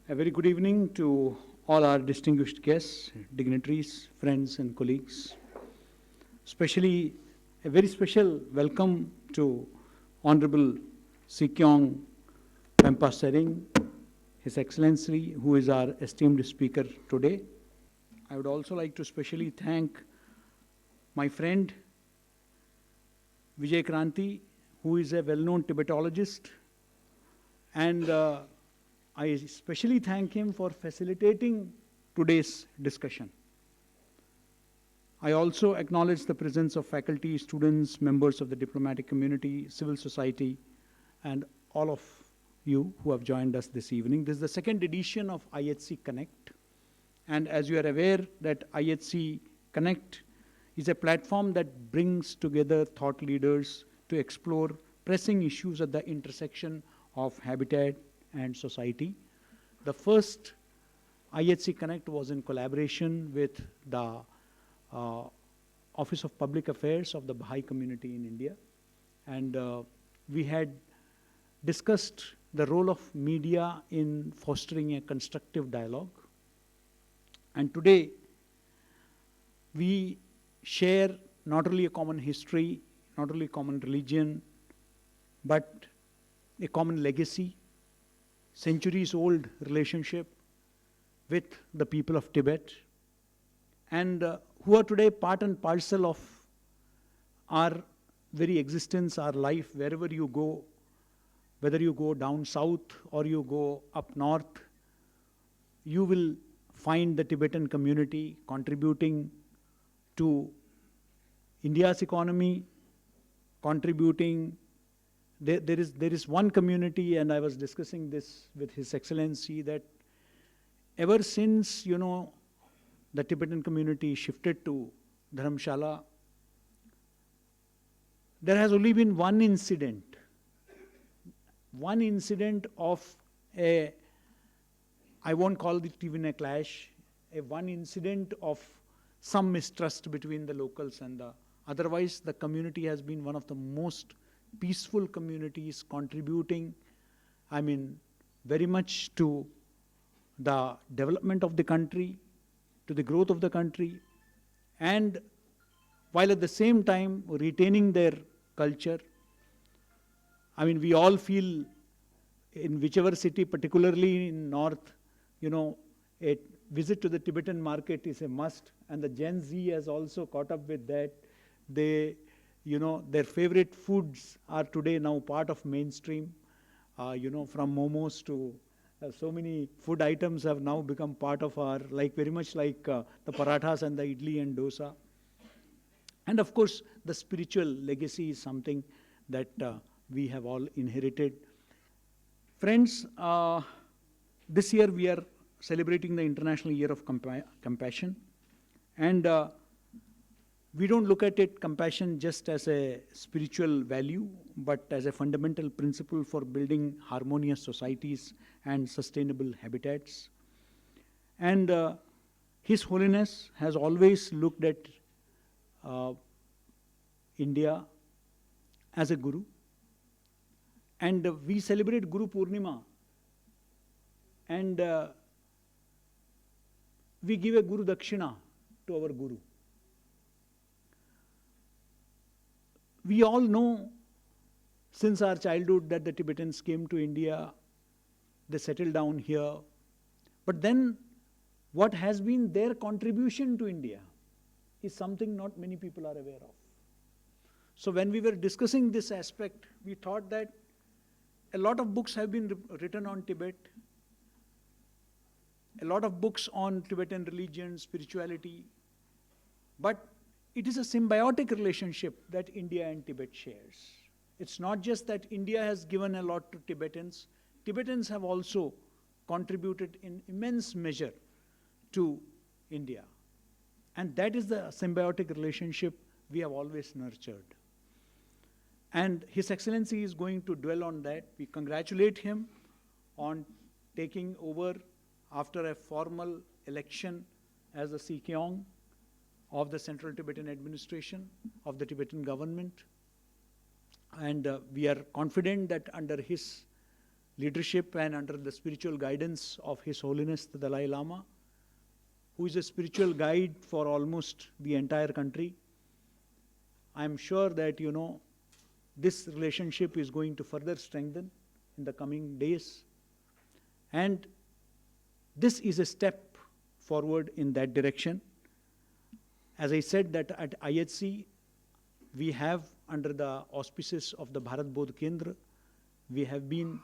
A very good evening to all our distinguished guests, dignitaries, friends and colleagues. Especially a very special welcome to Honorable Sikyong Penpa Tsering, His Excellency, who is our esteemed speaker today. I would also like to specially thank my friend Vijay Kranti, who is a well-known Tibetologist, and I especially thank him for facilitating today's discussion. I also acknowledge the presence of faculty, students, members of the diplomatic community, civil society, and all of you who have joined us this evening. This is the second edition of IHC Connect. And as you are aware that IHC Connect is a platform that brings together thought leaders to explore pressing issues at the intersection of habitat and society. The first IHC Connect was in collaboration with the Office of Public Affairs of the Baha'i community in India. And we had discussed the role of media in fostering a constructive dialogue. And today, we share not only a common history, not only a common religion, but a common legacy, centuries-old relationship with the people of Tibet, and who are today part and parcel of our very existence, our life, wherever you go, whether you go down south or you go up north, you will find the Tibetan community contributing to India's economy, contributing. There is one community, and I was discussing this with His Excellency, that ever since, the Tibetan community shifted to Dharamshala, there has only been one incident of a, I won't call it even a clash, one incident of some mistrust between the locals and otherwise the community has been one of the most peaceful communities, contributing, very much to the development of the country, to the growth of the country, and while at the same time retaining their culture. We all feel in whichever city, particularly in north, a visit to the Tibetan market is a must, and the Gen Z has also caught up with that. Their favorite foods are today now part of mainstream, from momos to so many food items have now become part of our, very much like the parathas and the idli and dosa. And of course, the spiritual legacy is something that we have all inherited. Friends, this year we are celebrating the International Year of Compassion. And we don't look at it, compassion, just as a spiritual value, but as a fundamental principle for building harmonious societies and sustainable habitats. And His Holiness has always looked at India as a guru. And we celebrate Guru Purnima. And we give a Guru-Dhakshina to our Guru. We all know since our childhood that the Tibetans came to India, they settled down here. But then what has been their contribution to India is something not many people are aware of. So when we were discussing this aspect, we thought that a lot of books have been written on Tibet, a lot of books on Tibetan religion, spirituality, but it is a symbiotic relationship that India and Tibet shares. It's not just that India has given a lot to Tibetans. Tibetans have also contributed in immense measure to India. And that is the symbiotic relationship we have always nurtured. And His Excellency is going to dwell on that. We congratulate him on taking over after a formal election as the Sikyong of the Central Tibetan Administration, of the Tibetan government. And we are confident that under his leadership and under the spiritual guidance of His Holiness the Dalai Lama, who is a spiritual guide for almost the entire country. I am sure that, this relationship is going to further strengthen in the coming days. And this is a step forward in that direction. As I said, that at IHC, we have, under the auspices of the Bharat Bodh Kendra, we have been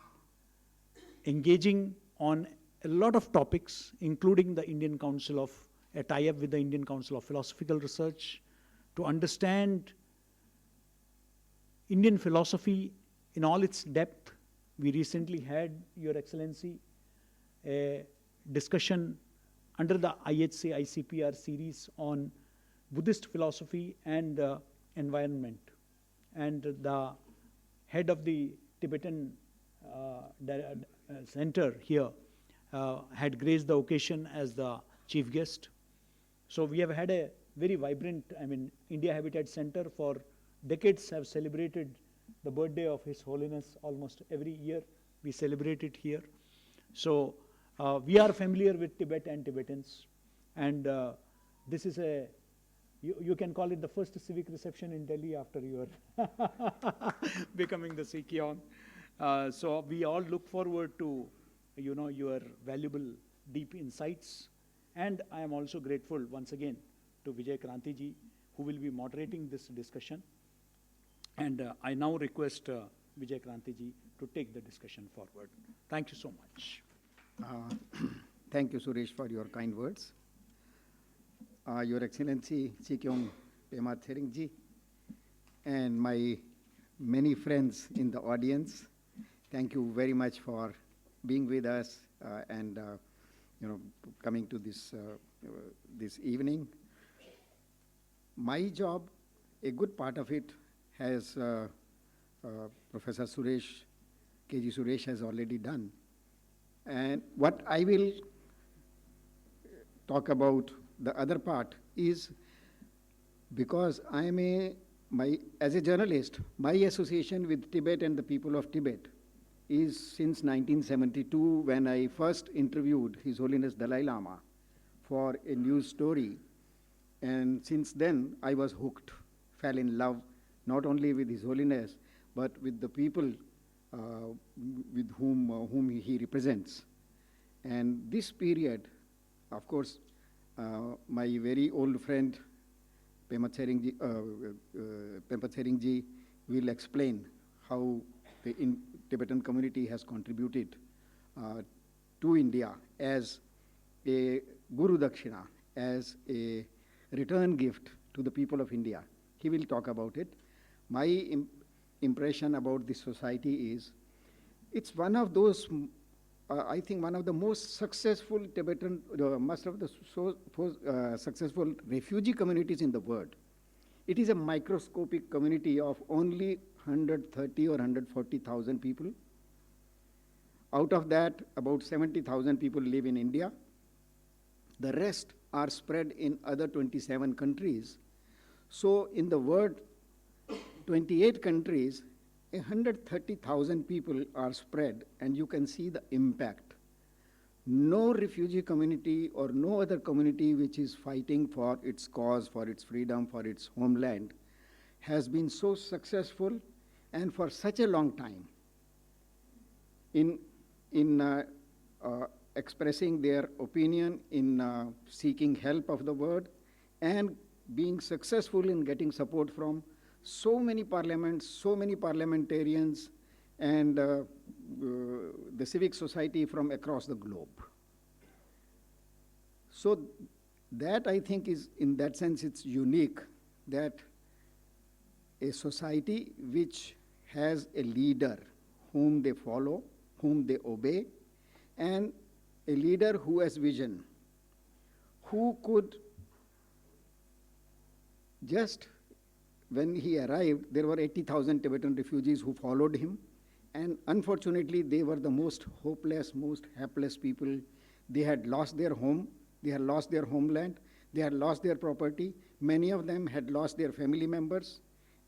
engaging on a lot of topics, including the a tie-up with the Indian Council of Philosophical Research, to understand Indian philosophy in all its depth. We recently had, Your Excellency, a discussion under the IHC ICPR series on Buddhist philosophy and environment. And the head of the Tibetan center here had graced the occasion as the chief guest. So we have had a very vibrant, India Habitat Center for decades have celebrated the birthday of His Holiness almost every year. We celebrate it here. So we are familiar with Tibet and Tibetans. And this is you can call it the first civic reception in Delhi after your becoming the Sikyong. So we all look forward to, your valuable, deep insights. And I am also grateful once again to Vijay Kranti ji, who will be moderating this discussion. And I now request Vijay Kranti ji to take the discussion forward. Thank you so much. Thank you, Suresh, for your kind words. Your Excellency Sikyong Penpa Tsering ji, and my many friends in the audience, thank you very much for being with us and coming to this this evening. My job, a good part of it, has Professor Suresh, KG Suresh has already done. And what I will talk about, the other part, is because I am as a journalist, my association with Tibet and the people of Tibet is since 1972, when I first interviewed His Holiness Dalai Lama for a news story. And since then, I was hooked, fell in love, not only with His Holiness, but with the people with whom he represents. And this period, of course, my very old friend Penpa Tsering ji will explain how the Tibetan community has contributed to India as a Guru-Dhakshina, as a return gift to the people of India. He will talk about it. My impression about this society is, it's one of those, I think one of the most successful Tibetan, most of the successful refugee communities in the world. It is a microscopic community of only 130 or 140,000 people. Out of that, about 70,000 people live in India. The rest are spread in other 27 countries. So in the world, 28 countries, 130,000 people are spread, and you can see the impact. No refugee community or no other community which is fighting for its cause, for its freedom, for its homeland, has been so successful and for such a long time in expressing their opinion, in seeking help of the world, and being successful in getting support from so many parliaments, so many parliamentarians, and the civic society from across the globe. So that, I think, is, in that sense, it's unique, that a society which has a leader whom they follow, whom they obey, and a leader who has vision, who could just, when he arrived, there were 80,000 Tibetan refugees who followed him, and unfortunately, they were the most hopeless, most helpless people. They had lost their home, they had lost their homeland, they had lost their property. Many of them had lost their family members,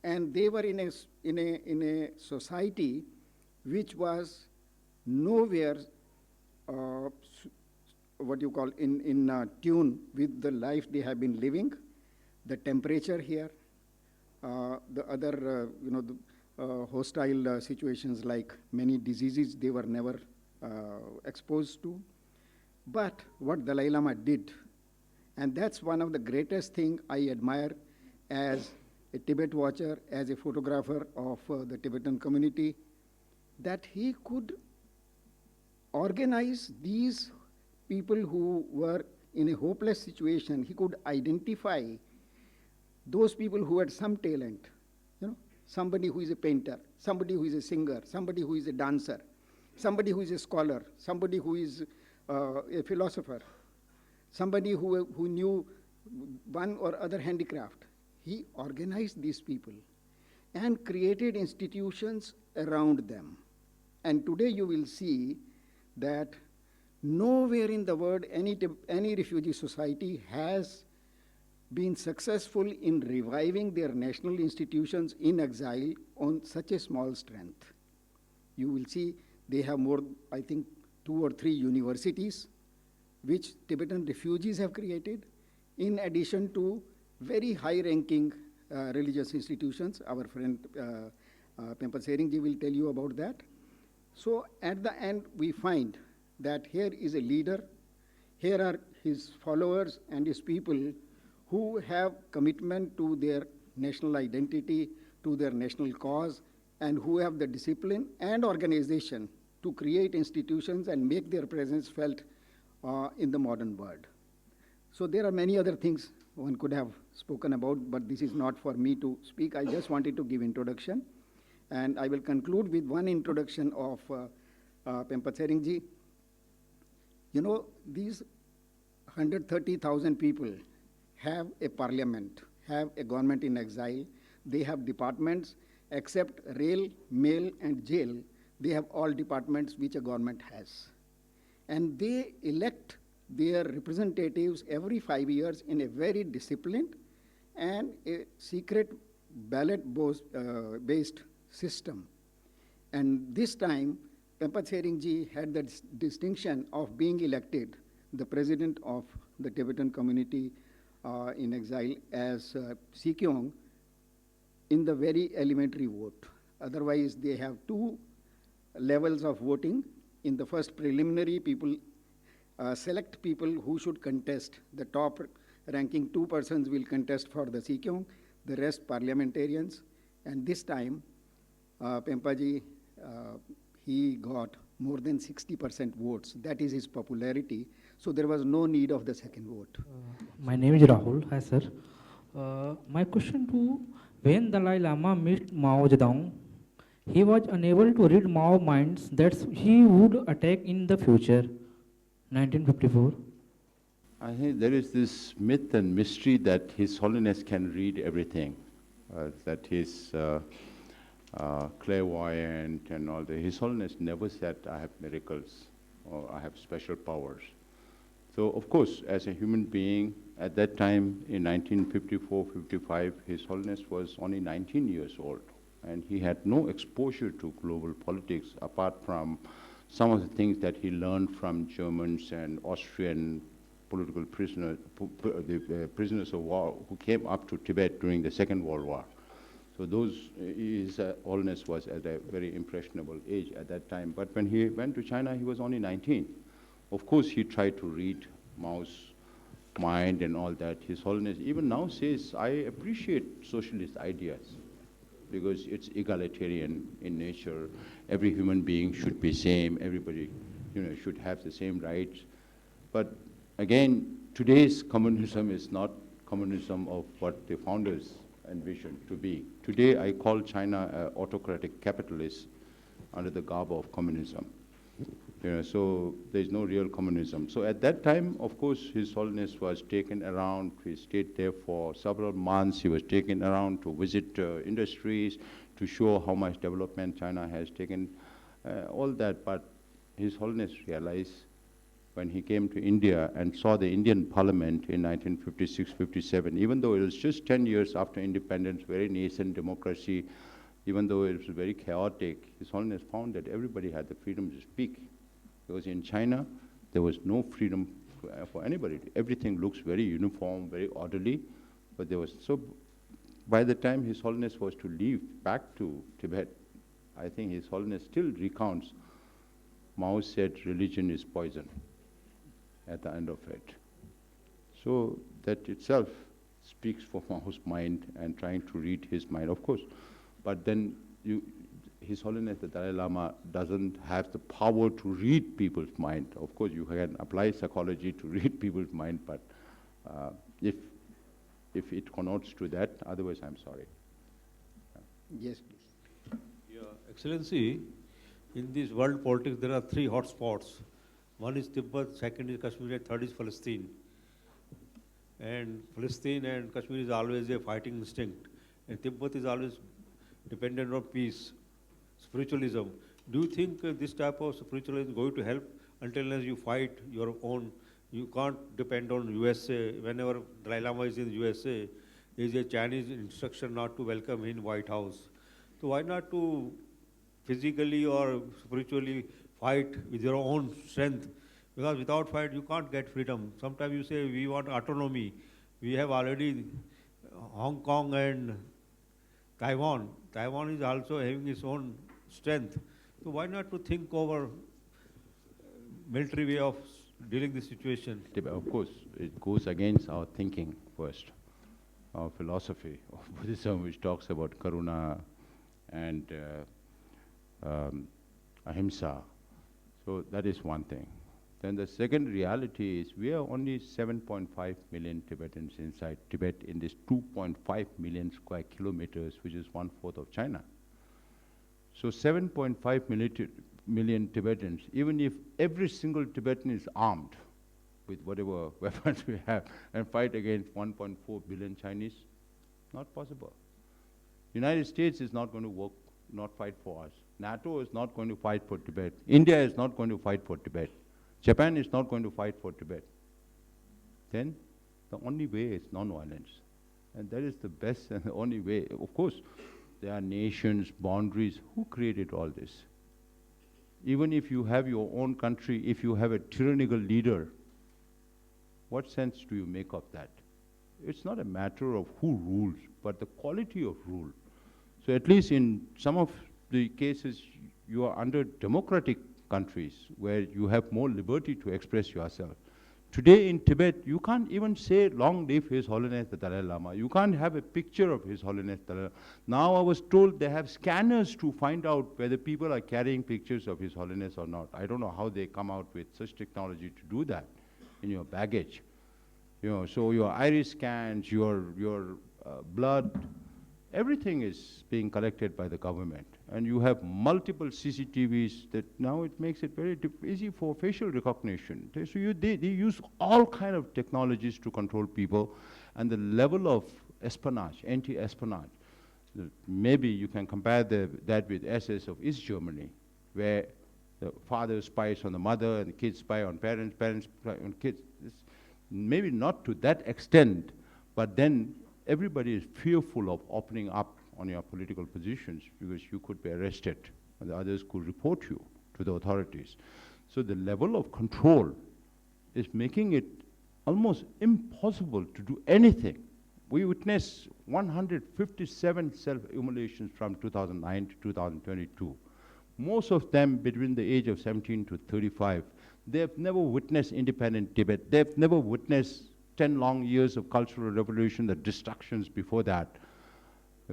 and they were in a society which was nowhere what you call in tune with the life they have been living, the temperature here, the other hostile situations like many diseases they were never exposed to. But what Dalai Lama did, and that's one of the greatest thing I admire as a Tibet watcher, as a photographer of the Tibetan community, that he could organize these people who were in a hopeless situation. He could identify those people who had some talent, somebody who is a painter, somebody who is a singer, somebody who is a dancer, somebody who is a scholar, somebody who is a philosopher, somebody who knew one or other handicraft. He organized these people and created institutions around them. And today you will see that nowhere in the world any refugee society has been successful in reviving their national institutions in exile on such a small strength. You will see they have more, I think, 2 or 3 universities which Tibetan refugees have created, in addition to very high-ranking religious institutions. Our friend Penpa Tsering ji will tell you about that. So at the end, we find that here is a leader, here are his followers and his people who have commitment to their national identity, to their national cause, and who have the discipline and organization to create institutions and make their presence felt in the modern world. So there are many other things one could have spoken about, but this is not for me to speak. I just wanted to give introduction. And I will conclude with one introduction of Penpa Tsering ji. You know, these 130,000 people have a parliament, have a government in exile. They have departments, except rail, mail, and jail. They have all departments which a government has. And they elect their representatives every 5 years in a very disciplined and a secret ballot-based system. And this time, Penpa Tsering ji had the distinction of being elected the president of the Tibetan community in exile as Sikyong in the very elementary vote. Otherwise, they have 2 levels of voting. In the first preliminary, people select people who should contest. The top ranking 2 persons will contest for the Sikyong, the rest parliamentarians. And this time, Penpa ji, he got more than 60% votes. That is his popularity. So there was no need of the second vote. My name is Rahul. Hi, sir. My question to when Dalai Lama met Mao Zedong, he was unable to read Mao's minds that he would attack in the future, 1954. I think there is this myth and mystery that His Holiness can read everything, that he's clairvoyant and all that. His Holiness never said, I have miracles or I have special powers. So, of course, as a human being, at that time in 1954-55, His Holiness was only 19 years old. And he had no exposure to global politics apart from some of the things that he learned from Germans and Austrian political prisoners, prisoners of war who came up to Tibet during the Second World War. So His Holiness was at a very impressionable age at that time. But when he went to China, he was only 19. Of course, he tried to read Mao's mind and all that. His Holiness even now says, I appreciate socialist ideas, because it's egalitarian in nature. Every human being should be same. Everybody, should have the same rights. But again, today's communism is not communism of what the founders envisioned to be. Today, I call China an autocratic capitalist under the garb of communism. So there's no real communism. So at that time, of course, His Holiness was taken around. He stayed there for several months. He was taken around to visit industries, to show how much development China has taken, all that. But His Holiness realized when he came to India and saw the Indian Parliament in 1956-57, even though it was just 10 years after independence, very nascent democracy, even though it was very chaotic, His Holiness found that everybody had the freedom to speak. Because in China, there was no freedom for anybody. Everything looks very uniform, very orderly, but there was by the time His Holiness was to leave back to Tibet, I think His Holiness still recounts, Mao said religion is poison at the end of it. So that itself speaks for Mao's mind and trying to read his mind, of course. But then His Holiness the Dalai Lama doesn't have the power to read people's mind. Of course, you can apply psychology to read people's mind, but if it connotes to that, otherwise I'm sorry. Yes, please. Your Excellency, in this world politics, there are three hot spots. One is Tibet, second is Kashmir, and third is Palestine. And Palestine and Kashmir is always a fighting instinct. And Tibet is always dependent on peace, spiritualism. Do you think this type of spiritualism is going to help until unless you fight your own? You can't depend on USA. Whenever Dalai Lama is in USA, there is a Chinese instruction not to welcome him in White House. So why not to physically or spiritually fight with your own strength? Because without fight, you can't get freedom. Sometimes you say, we want autonomy. We have already Hong Kong and Taiwan. Taiwan is also having its own strength. So why not to think over military way of dealing the situation? Of course, it goes against our thinking first, our philosophy of Buddhism, which talks about karuna and ahimsa. So that is one thing. Then the second reality is we are only 7.5 million Tibetans inside Tibet in this 2.5 million square kilometers, which is 1/4 of China. So 7.5 million Tibetans, even if every single Tibetan is armed with whatever weapons we have and fight against 1.4 billion Chinese, not possible. United States is not going to not fight for us. NATO is not going to fight for Tibet. India is not going to fight for Tibet. Japan is not going to fight for Tibet. Then the only way is non-violence. And that is the best and the only way. Of course, there are nations, boundaries. Who created all this? Even if you have your own country, if you have a tyrannical leader, what sense do you make of that? It's not a matter of who rules, but the quality of rule. So at least in some of the cases, you are under democratic countries where you have more liberty to express yourself. Today in Tibet, you can't even say, long live His Holiness the Dalai Lama. You can't have a picture of His Holiness Dalai Lama. Now I was told they have scanners to find out whether people are carrying pictures of His Holiness or not. I don't know how they come out with such technology to do that in your baggage. So your iris scans, your blood, everything is being collected by the government. And you have multiple CCTVs that now it makes it very easy for facial recognition. So they use all kind of technologies to control people, and the level of espionage, anti-espionage, maybe you can compare that with SS of East Germany, where the father spies on the mother and the kids spy on parents, parents spy on kids. It's maybe not to that extent, but then everybody is fearful of opening up on your political positions because you could be arrested and the others could report you to the authorities. So the level of control is making it almost impossible to do anything. We witnessed 157 self-immolations from 2009 to 2022. Most of them between the age of 17 to 35. They've never witnessed independent Tibet. They've never witnessed 10 long years of cultural revolution, the destructions before that.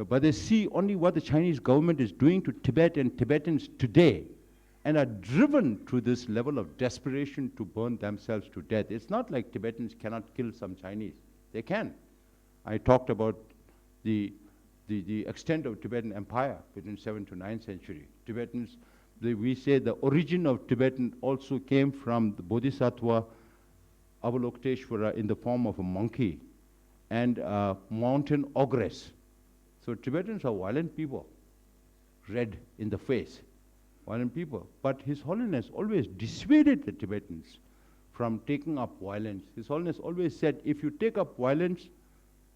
But they see only what the Chinese government is doing to Tibet and Tibetans today, and are driven to this level of desperation to burn themselves to death. It's not like Tibetans cannot kill some Chinese. They can. I talked about the extent of Tibetan empire between 7th to 9th century. Tibetans, we say the origin of Tibetan also came from the Bodhisattva Avalokiteshvara in the form of a monkey and a mountain ogress. So Tibetans are violent people, red in the face, violent people. But His Holiness always dissuaded the Tibetans from taking up violence. His Holiness always said, if you take up violence,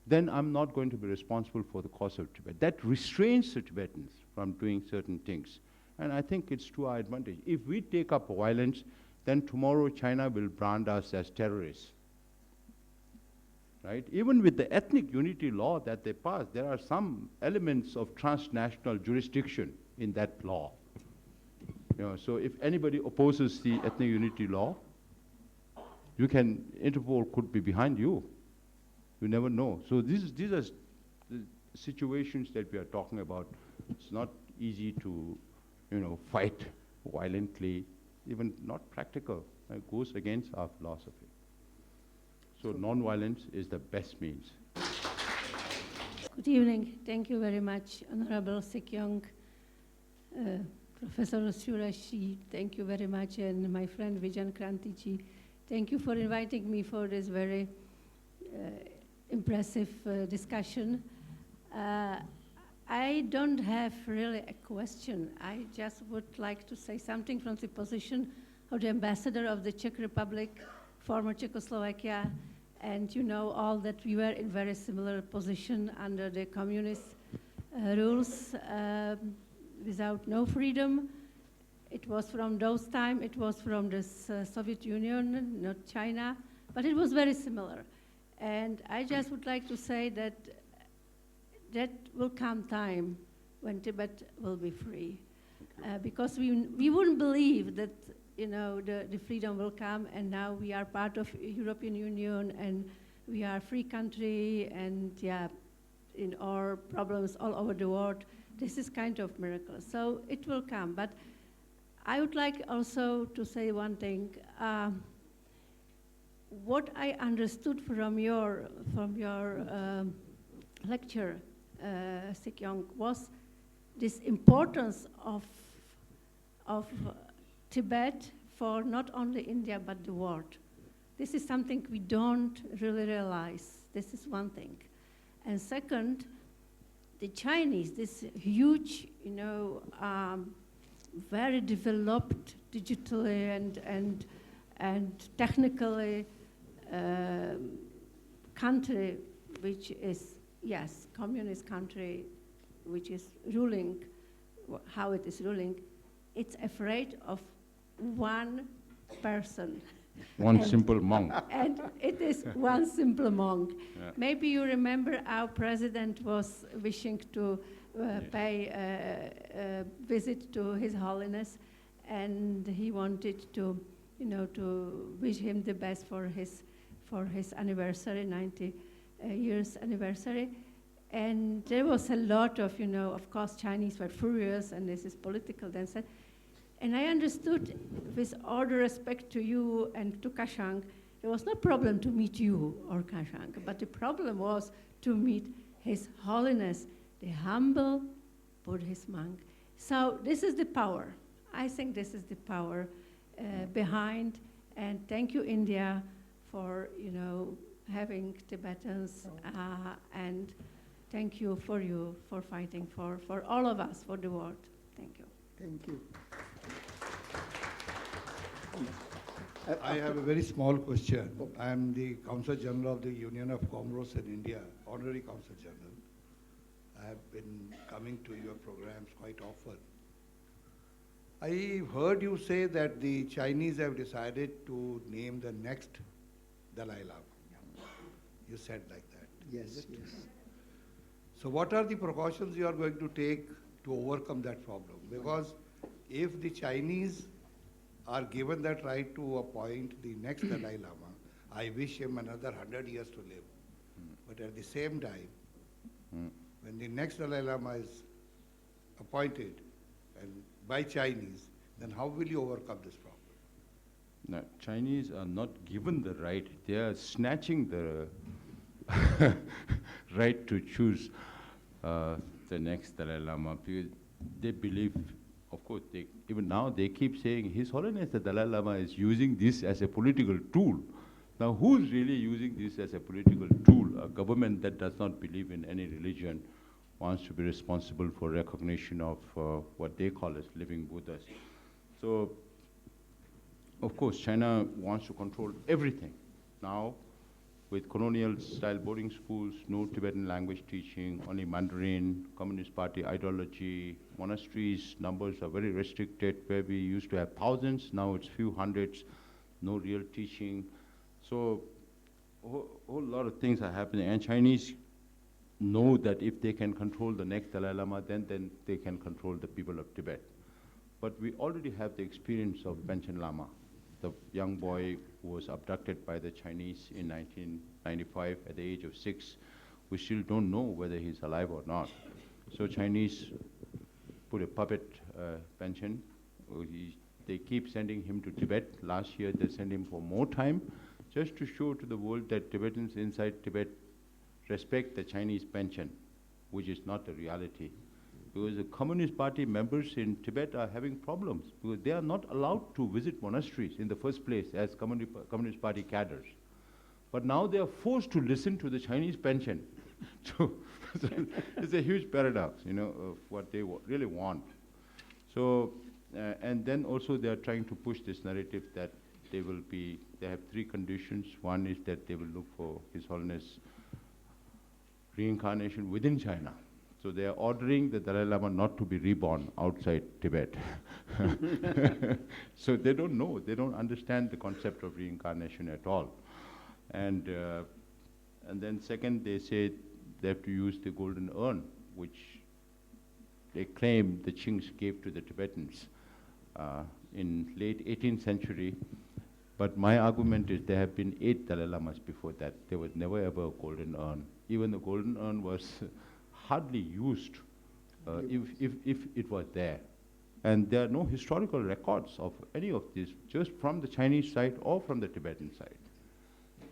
then I'm not going to be responsible for the cause of Tibet. That restrains the Tibetans from doing certain things. And I think it's to our advantage. If we take up violence, then tomorrow China will brand us as terrorists. Right? Even with the ethnic unity law that they passed, there are some elements of transnational jurisdiction in that law. So if anybody opposes the ethnic unity law, Interpol could be behind you. You never know. So these are the situations that we are talking about. It's not easy to, fight violently, even not practical. It goes against our philosophy. So non-violence is the best means. Good evening. Thank you very much, Honorable Sikyong, Professor Surashi. Thank you very much, and my friend Vijan Krantiji. Thank you for inviting me for this very impressive discussion. I don't have really a question. I just would like to say something from the position of the ambassador of the Czech Republic, former Czechoslovakia, and you know all that we were in very similar position under the communist rules without no freedom. It was from those times, it was from the Soviet Union, not China, but it was very similar. And I just would like to say that that will come time when Tibet will be free. Because we wouldn't believe that the freedom will come, and now we are part of European Union, and we are a free country, and in our problems all over the world, this is kind of miracle. So it will come, but I would like also to say one thing. What I understood from your lecture, Sikyong, was this importance of Tibet for not only India but the world. This is something we don't really realize. This is one thing. And second, the Chinese, this huge, very developed digitally and technically country, which is, yes, communist country, which is ruling, how it is ruling, it's afraid of one person. One simple monk. And it is one simple monk. Yeah. Maybe you remember our president was wishing to pay a visit to His Holiness, and he wanted to, to wish him the best for his anniversary, 90 years anniversary. And there was a lot of, of course, Chinese were furious, and this is political then said. And I understood, with all the respect to you and to Kashang, there was no problem to meet you or Kashang, but the problem was to meet His Holiness, the humble Buddhist monk. So this is the power. I think this is the power behind, and thank you, India, for, having Tibetans, and thank you for fighting for all of us, for the world. Thank you. Thank you. I have a very small question. I am the Consul General of the Union of Comoros in India, Honorary Consul General. I have been coming to your programs quite often. I heard you say that the Chinese have decided to name the next Dalai Lama. You said like that. Yes, yes. So what are the precautions you are going to take to overcome that problem? Because if the Chinese are given that right to appoint the next Dalai Lama, I wish him another 100 years to live. But at the same time, when the next Dalai Lama is appointed and by Chinese, then how will you overcome this problem? No, Chinese are not given the right. They are snatching the right to choose the next Dalai Lama, because they believe, of course, even now they keep saying His Holiness the Dalai Lama is using this as a political tool. Now who's really using this as a political tool? A government that does not believe in any religion wants to be responsible for recognition of what they call as living Buddhas. So, of course, China wants to control everything. Now, with colonial-style boarding schools, no Tibetan language teaching, only Mandarin, Communist Party ideology, monasteries, numbers are very restricted, where we used to have thousands, now it's few hundreds, no real teaching. So a whole lot of things are happening, and Chinese know that if they can control the next Dalai Lama, then they can control the people of Tibet. But we already have the experience of Panchen Lama, the young boy who was abducted by the Chinese in 1995 at the age of 6. We still don't know whether he's alive or not. So Chinese put a puppet, Panchen. They keep sending him to Tibet. Last year they sent him for more time, just to show to the world that Tibetans inside Tibet respect the Chinese Panchen, which is not the reality. Because the Communist Party members in Tibet are having problems, because they are not allowed to visit monasteries in the first place as Communist Party cadres. But now they are forced to listen to the Chinese Panchen. So it's a huge paradox, you know, of what they really want. So, and then also they are trying to push this narrative that they have 3 conditions. One is that they will look for His Holiness reincarnation within China. So they are ordering the Dalai Lama not to be reborn outside Tibet. So they don't know, they don't understand the concept of reincarnation at all. And then second, they say they have to use the golden urn, which they claim the Qings gave to the Tibetans in late 18th century. But my argument is there have been 8 Dalai Lamas before that. There was never ever a golden urn. Even the golden urn was hardly used if it was there. And there are no historical records of any of this, just from the Chinese side or from the Tibetan side.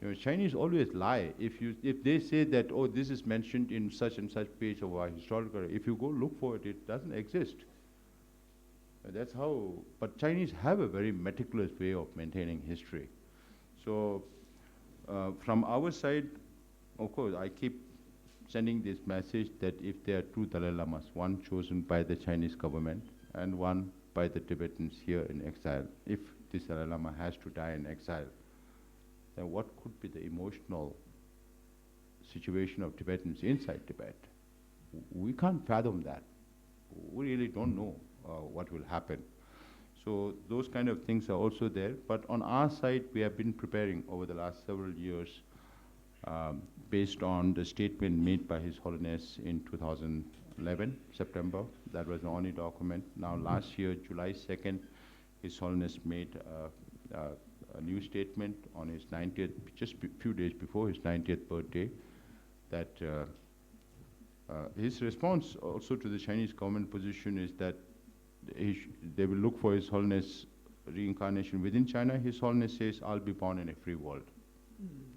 You know, Chinese always lie. If they say that, oh, this is mentioned in such and such page of our historical, if you go look for it, it doesn't exist. That's how, but Chinese have a very meticulous way of maintaining history. So from our side, of course, I keep sending this message that if there are 2 Dalai Lamas, one chosen by the Chinese government and one by the Tibetans here in exile, if this Dalai Lama has to die in exile, then what could be the emotional situation of Tibetans inside Tibet? We can't fathom that. We really don't know what will happen. So those kind of things are also there. But on our side, we have been preparing over the last several years based on the statement made by His Holiness in 2011, September. That was the only document. Now last year, July 2nd, His Holiness made a new statement on his 90th, just a few days before his 90th birthday, that his response also to the Chinese government position is that they will look for His Holiness reincarnation within China. His Holiness says, I'll be born in a free world.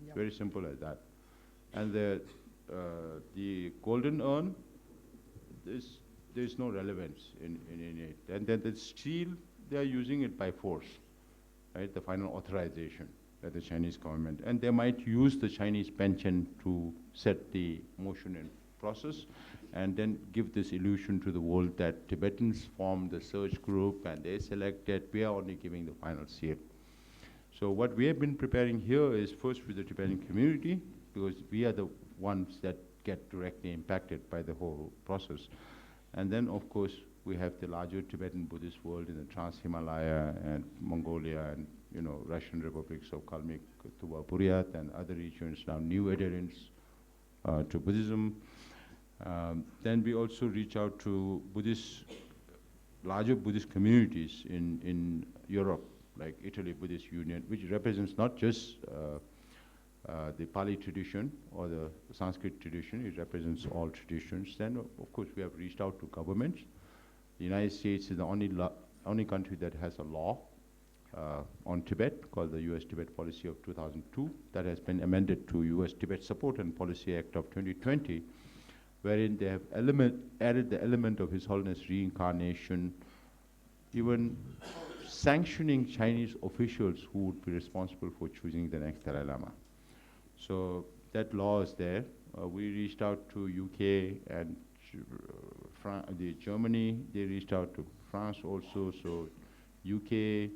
Yeah. Very simple as that. And the golden urn, there's no relevance in it. And then the steel, they are using it by force, right? The final authorization by the Chinese government. And they might use the Chinese pension to set the motion in process and then give this illusion to the world that Tibetans formed the search group and they selected, we are only giving the final seal. So what we have been preparing here is first with the Tibetan community, because we are the ones that get directly impacted by the whole process. And then, of course, we have the larger Tibetan Buddhist world in the Trans-Himalaya and Mongolia and, you know, Russian republics of Kalmyk, Tuva, Buryat and other regions, now new adherents to Buddhism. Then we also reach out to larger Buddhist communities in Europe, like Italy Buddhist Union, which represents not just the Pali tradition or the Sanskrit tradition, it represents all traditions. Then, of course, we have reached out to governments. The United States is the only country that has a law on Tibet called the U.S. Tibet Policy of 2002 that has been amended to U.S. Tibet Support and Policy Act of 2020, wherein they have added the element of His Holiness reincarnation, even sanctioning Chinese officials who would be responsible for choosing the next Dalai Lama. So that law is there. We reached out to UK and Germany. They reached out to France also. So UK,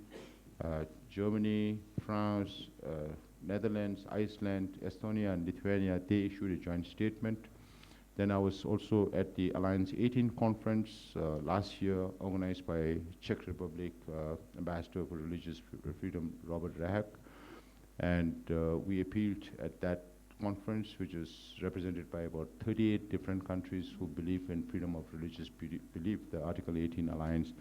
Germany, France, Netherlands, Iceland, Estonia, and Lithuania, they issued a joint statement. Then I was also at the Alliance 18 conference last year, organized by Czech Republic Ambassador for Religious Freedom, Robert Rahak. And we appealed at that conference, which was represented by about 38 different countries who believe in freedom of religious belief, the Article 18 Alliance.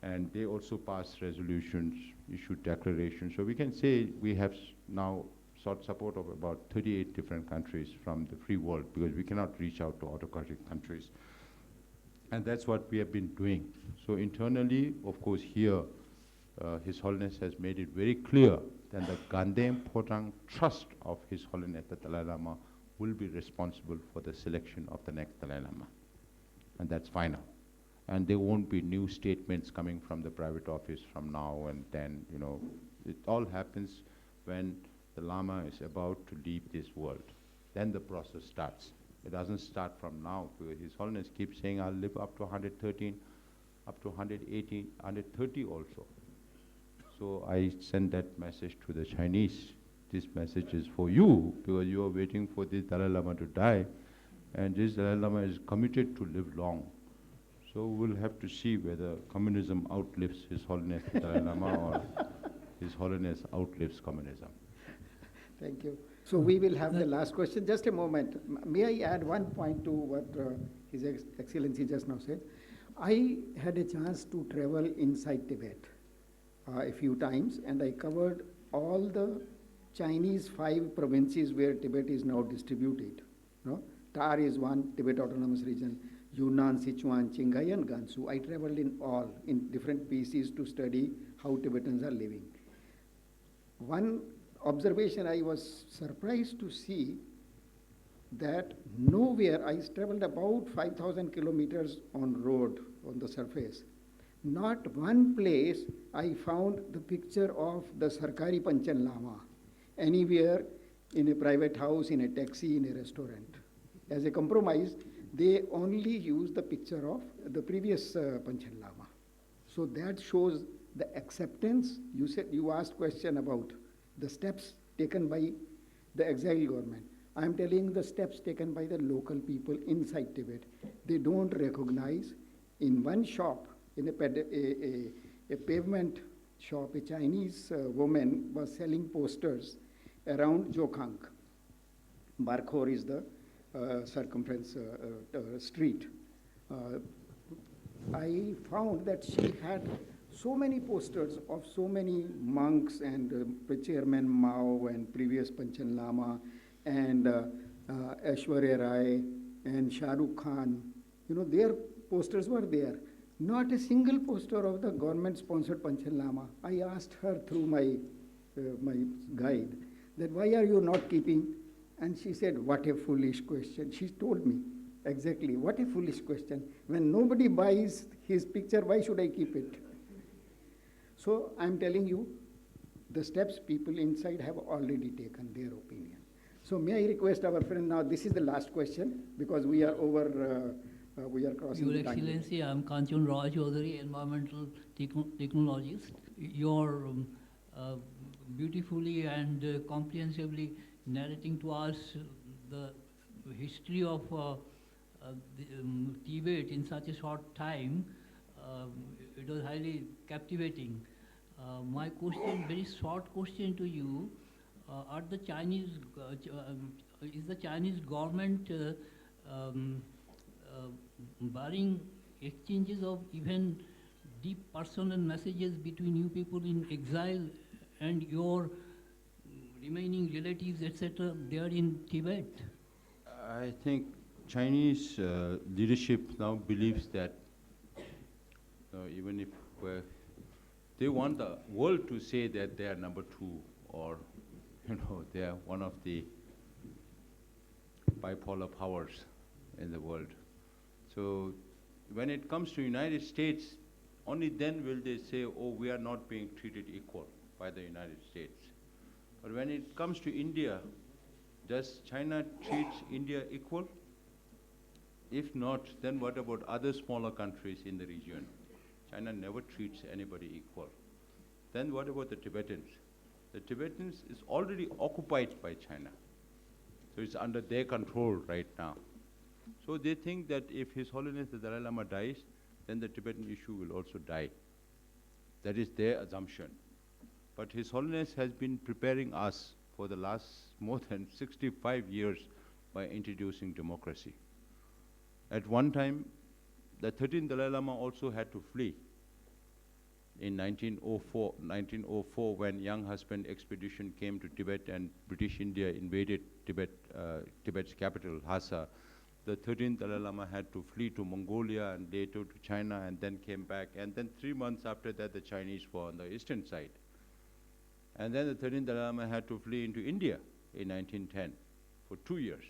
And they also passed resolutions, issued declarations. So we can say we have now sought support of about 38 different countries from the free world, because we cannot reach out to autocratic countries. And that's what we have been doing. So internally, of course, here, His Holiness has made it very clear that the Gandhem Potang Trust of His Holiness the Dalai Lama will be responsible for the selection of the next Dalai Lama. And that's final. And there won't be new statements coming from the private office from now and then, you know. It all happens when the Lama is about to leave this world. Then the process starts. It doesn't start from now, because His Holiness keeps saying, I'll live up to 113, up to 118, 130 also. So I send that message to the Chinese. This message is for you, because you are waiting for this Dalai Lama to die, and this Dalai Lama is committed to live long. So we'll have to see whether communism outlives His Holiness the Dalai Lama or His Holiness outlives communism. Thank you. So we will have the last question. Just a moment. May I add one point to what His Excellency just now said? I had a chance to travel inside Tibet a few times, and I covered all the Chinese 5 provinces where Tibet is now distributed. No? Tar is one, Tibet Autonomous Region, Yunnan, Sichuan, Qinghai, and Gansu. I traveled in all, in different pieces to study how Tibetans are living. One observation I was surprised to see that nowhere, I traveled about 5,000 kilometers on road, on the surface. Not one place I found the picture of the Sarkari Panchan Lama, anywhere in a private house, in a taxi, in a restaurant. As a compromise, they only use the picture of the previous Panchan Lama. So that shows the acceptance. You asked question about the steps taken by the exile government. I am telling the steps taken by the local people inside Tibet. They don't recognize. In one shop, in a pavement shop, a Chinese woman was selling posters around Jokhang. Barkhor is the circumference street. I found that she had so many posters of so many monks and Chairman Mao and previous Panchan Lama and Aishwarya Rai and Shah Rukh Khan. You know, their posters were there. Not a single poster of the government-sponsored Panchan Lama. I asked her through my guide that why are you not keeping? And she said, what a foolish question. She told me exactly, what a foolish question. When nobody buys his picture, why should I keep it? So I'm telling you, the steps people inside have already taken their opinion. So may I request our friend, now this is the last question, because we are over, we are crossing Your the time. Excellency, I am Kanchan Raj Chaudhary, environmental technologist. You're beautifully and comprehensively narrating to us the history of Tibet in such a short time. It was highly captivating. My question, very short question to you, are the Chinese, is the Chinese government barring exchanges of even deep personal messages between you people in exile and your remaining relatives, etc., there in Tibet? I think Chinese leadership now believes that even if they want the world to say that they are number 2, or they are one of the bipolar powers in the world. So when it comes to United States, only then will they say, oh, we are not being treated equal by the United States. But when it comes to India, does China treat India equal? If not, then what about other smaller countries in the region? China never treats anybody equal. Then what about the Tibetans? The Tibetans is already occupied by China. So it's under their control right now. So they think that if His Holiness the Dalai Lama dies, then the Tibetan issue will also die. That is their assumption. But His Holiness has been preparing us for the last more than 65 years by introducing democracy. At one time, the 13th Dalai Lama also had to flee. In 1904, when Young Husband expedition came to Tibet and British India invaded Tibet's capital, Lhasa, the 13th Dalai Lama had to flee to Mongolia and later to China and then came back. And then 3 months after that, the Chinese were on the eastern side. And then the 13th Dalai Lama had to flee into India in 1910 for 2 years.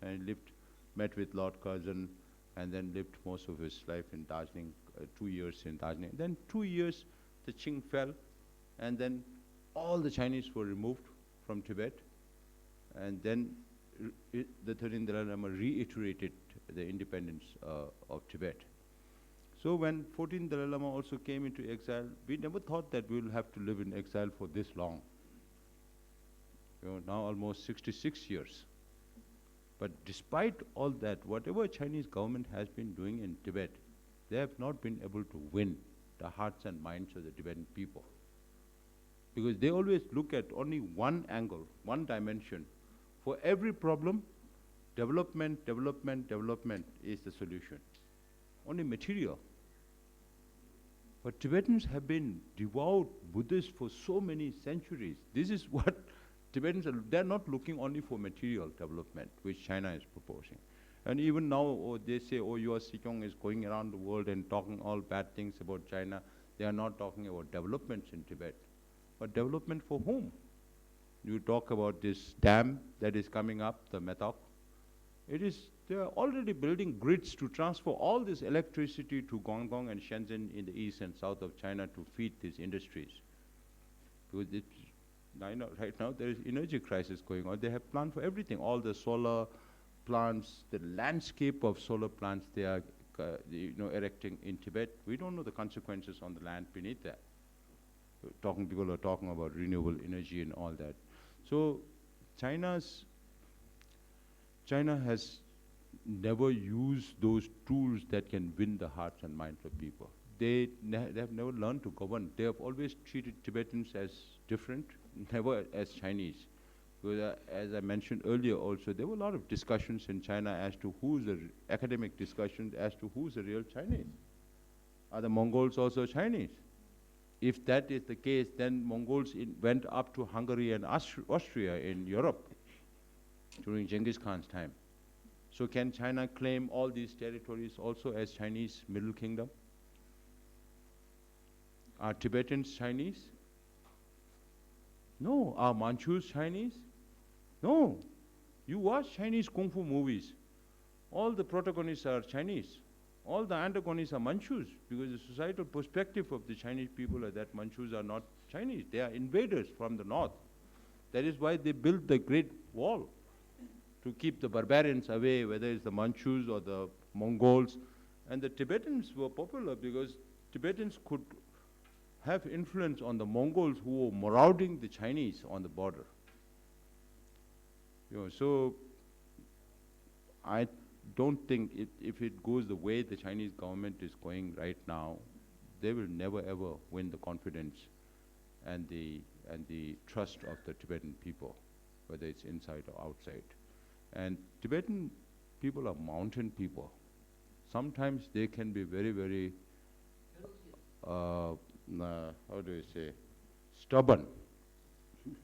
And lived, met with Lord Curzon, and then lived most of his life in Darjeeling, 2 years in Darjeeling. Then 2 years, the Qing fell, and then all the Chinese were removed from Tibet, and then the 13th Dalai Lama reiterated the independence of Tibet. So when 14th Dalai Lama also came into exile, we never thought that we will have to live in exile for this long. Now almost 66 years. But despite all that, whatever Chinese government has been doing in Tibet, they have not been able to win the hearts and minds of the Tibetan people. Because they always look at only one angle, one dimension. For every problem, development, development, development is the solution. Only material. But Tibetans have been devout Buddhists for so many centuries. This is what Tibetans are, they're not looking only for material development, which China is proposing. And even now, they say, oh, your Sikyong is going around the world and talking all bad things about China. They are not talking about developments in Tibet. But development for whom? You talk about this dam that is coming up, the Metok. They are already building grids to transfer all this electricity to Guangdong and Shenzhen in the east and south of China to feed these industries. Because right now there is energy crisis going on. They have planned for everything, all the solar plants, the landscape of solar plants they are erecting in Tibet. We don't know the consequences on the land beneath that. People are talking about renewable energy and all that. So China has never used those tools that can win the hearts and minds of people. They have never learned to govern. They have always treated Tibetans as different, never as Chinese. Because as I mentioned earlier also, there were a lot of discussions in China as to academic discussions as to who's the real Chinese. Are the Mongols also Chinese? If that is the case, then Mongols went up to Hungary and Austria in Europe during Genghis Khan's time. So can China claim all these territories also as Chinese Middle Kingdom? Are Tibetans Chinese? No. Are Manchus Chinese? No. You watch Chinese Kung Fu movies. All the protagonists are Chinese. All the antagonists are Manchus, because the societal perspective of the Chinese people is that Manchus are not Chinese. They are invaders from the north. That is why they built the Great Wall, to keep the barbarians away, whether it's the Manchus or the Mongols. And the Tibetans were popular because Tibetans could have influence on the Mongols who were marauding the Chinese on the border. So I don't think if it goes the way the Chinese government is going right now, they will never ever win the confidence and the trust of the Tibetan people, whether it's inside or outside. And Tibetan people are mountain people. Sometimes they can be very, very, how do you say, stubborn,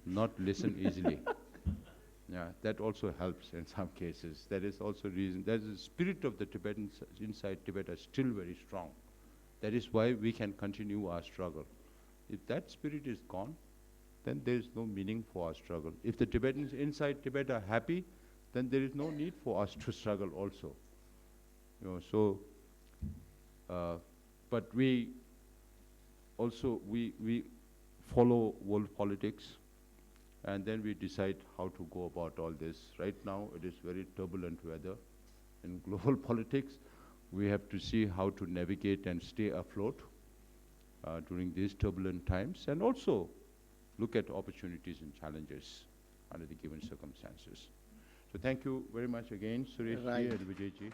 not listen easily. Yeah, that also helps in some cases. That is also reason. There's the spirit of the Tibetans inside Tibet are still very strong. That is why we can continue our struggle. If that spirit is gone, then there is no meaning for our struggle. If the Tibetans inside Tibet are happy, then there is no need for us to struggle also. But we also, we follow world politics, and then we decide how to go about all this. Right now, it is very turbulent weather in global politics. We have to see how to navigate and stay afloat during these turbulent times. And also, look at opportunities and challenges under the given circumstances. So thank you very much again, Suresh ji Right. and Vijay ji.